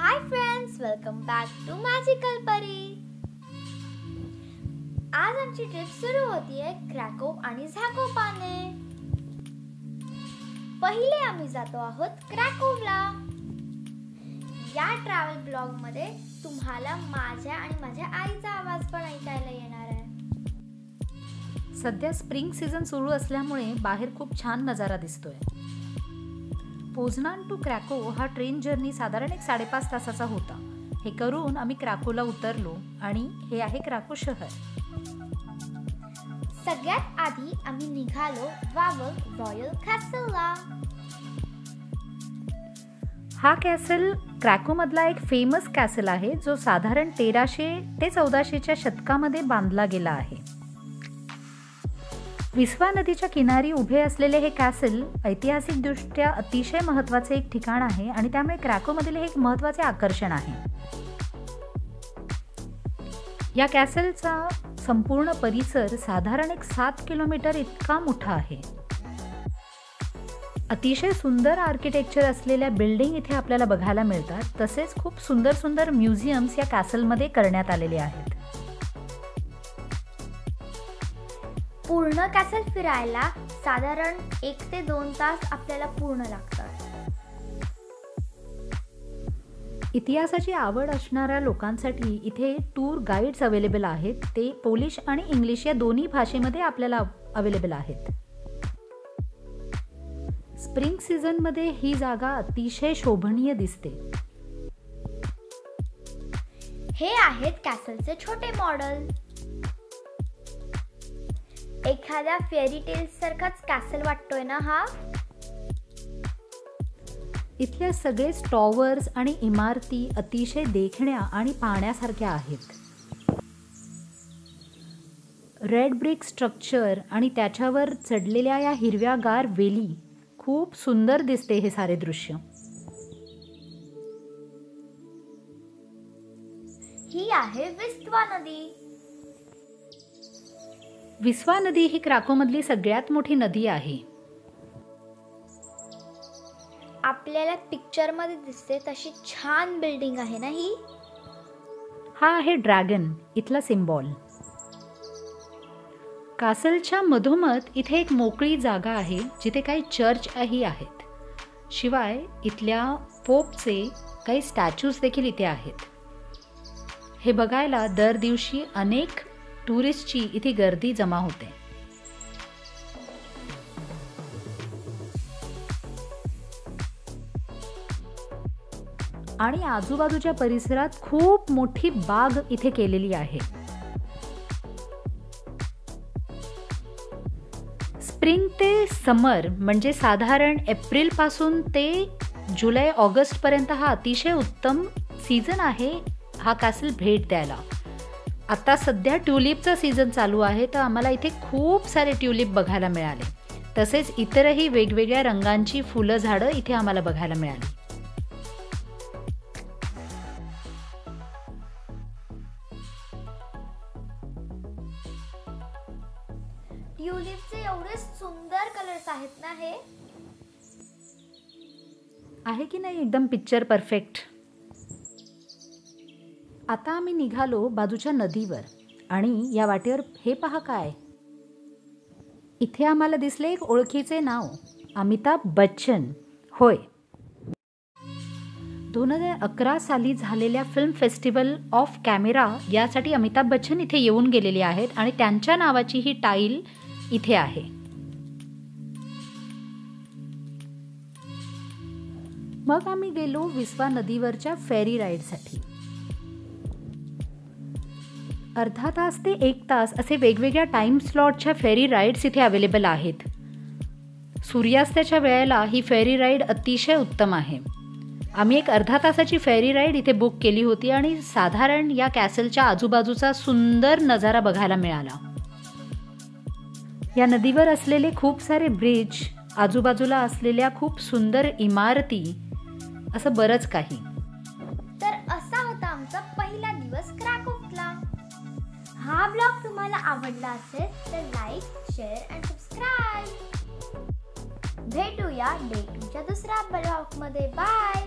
High friends, welcome back to magical Pari. आज आमची trip सुरू होतीये क्रॅको आणि झाकोपाने। पहिले आम्ही जातो आहोत क्रॅकोवला। या ट्रॅव्हल ब्लॉग मध्ये तुम्हाला माझ्या आणि माझ्या आईचा आवाज पण ऐकायला येणार आहे। सध्या स्प्रिंग सीझन सुरू असल्यामुळे बाहेर खूप छान नजारा दिसतोय। पोझनान टू क्रॅको हा ट्रेन जर्नी साधारण 5.5 तासाचा होता। हे करून आम्ही क्रॅकोला उतरलो आणि हे आहे क्रॅको शहर। सगळ्यात आधी आम्ही निघालो वावग रॉयल कॅसलला। हा कॅसल क्रॅको मधला एक फेमस कॅसल आहे, जो साधारण 1300 ते 1400च्या शतकामध्ये बांधला गेला आहे। विस्वा नदीच्या किनारी उभे असलेले हे कॅसल ऐतिहासिकदृष्ट्या अतिशय महत्त्वाचे एक ठिकाण आहे आणि त्यामुळे क्रॅकोमधील हे एक महत्त्वाचे आकर्षण आहे। या कॅसलचा संपूर्ण परिसर साधारण 7 किलोमीटर इतका मोठा आहे। अतिशय सुंदर आर्किटेक्चर असलेल्या बिल्डिंग इथे आपल्याला बघायला मिळतात। तसेच खूप सुंदर सुंदर म्युझियम्स या कॅसलमध्ये करण्यात आलेले आहेत। पूर्ण कॅसल फिरायला साधारण 1 ते 2 तास आपल्याला पूर्ण लागतात। इतिहासाची आवड असणाऱ्या लोकांसाठी इथे टूर गाईड्स अवेलेबल आहेत। ते पोलिश आणि इंग्लिश या दोन्ही भाषेमध्ये आपल्याला अवेलेबल आहेत। स्प्रिंग सीझन मध्ये ही जागा अतिशय शोभनीय दिसते। हे आहेत कॅसलचे छोटे मॉडेल। एखाद्या फेरी टेल्स सारखाच कॅसल वाटतोय ना हा। इथले सगळे टॉवर्स आणि इमारती अतिशय देखण्या आणि पाहण्यासारख्या आहेत। रेड ब्रिक स्ट्रक्चर आणि त्याच्यावर चढलेल्या या हिरव्यागार वेली खूप सुंदर दिसते हे सारे दृश्य। ही आहे विस्वा नदी। विस्वा नदी ही क्रॅकोमधली सगळ्यात मोठी नदी आहे। आपल्याला पिक्चर मध्ये दिसते तशी छान बिल्डिंग आहे ना ही। हा आहे ड्रॅगन इथला सिम्बॉल। कॅसलच्या मधोमध इथे एक मोकळी जागा आहे, जिथे काही चर्चही आहेत। शिवाय इथल्या पोपचे काही स्टॅच्यूज देखील इथे आहेत। हे बघायला दर दिवशी अनेक टुरिस्टची इथे गर्दी जमा होते। आणि आजूबाजूच्या परिसरात खूप मोठी बाग इथे केलेली आहे। स्प्रिंग ते समर म्हणजे साधारण एप्रिल पासून ते जुलै ऑगस्ट पर्यंत हा अतिशय उत्तम सीझन आहे हा कॅसल भेट द्यायला। आता सध्या ट्युलिपचा सीझन चालू आहे, तर आम्हाला इथे खूप सारे ट्युलिप बघायला मिळाले। तसेच इतरही वेगवेगळ्या रंगांची फुलं झाडं इथे आम्हाला बघायला मिळाली। ट्युलिपचे एवढे सुंदर कलर्स आहेत ना हे। आहे की नाही एकदम पिक्चर परफेक्ट। आता आम्ही निघालो बाजूच्या नदीवर आणि या वाटेवर हे पहा काय, इथे आम्हाला दिसले एक ओळखीचे नाव, अमिताभ बच्चन। होय, 2011 साली झालेल्या फिल्म फेस्टिवल ऑफ कॅमेरा यासाठी अमिताभ बच्चन इथे येऊन गेलेले आहेत आणि त्यांच्या नावाची ही टाईल इथे आहे। मग आम्ही गेलो विस्वा नदीवरच्या फेरी राईडसाठी। अर्धा तास ते 1 तास असे वेगवेगळ्या टाइम स्लॉटच्या फेरी राईड्स इथे अवेलेबल आहेत। सूर्यास्ताच्या वेळेला ही फेरी राईड अतिशय उत्तम आहे। आम्ही एक अर्धा तासाची फेरी राईड इथे बुक केली होती आणि साधारण या कॅसलच्या आजूबाजूचा सुंदर नजारा बघायला मिळाला। या नदीवर असलेले खूप सारे ब्रिज, आजूबाजूला असलेल्या खूप सुंदर इमारती, असं बरंच काही। तर असा होता आमचा पहिला दिवस क्रॅकोला। हा ब्लॉग तुम्हाला आवडला असेल तर लाईक, शेअर आणि सबस्क्राईब। भेटूया डे 2च्या दुसऱ्या ब्लॉग मध्ये। बाय।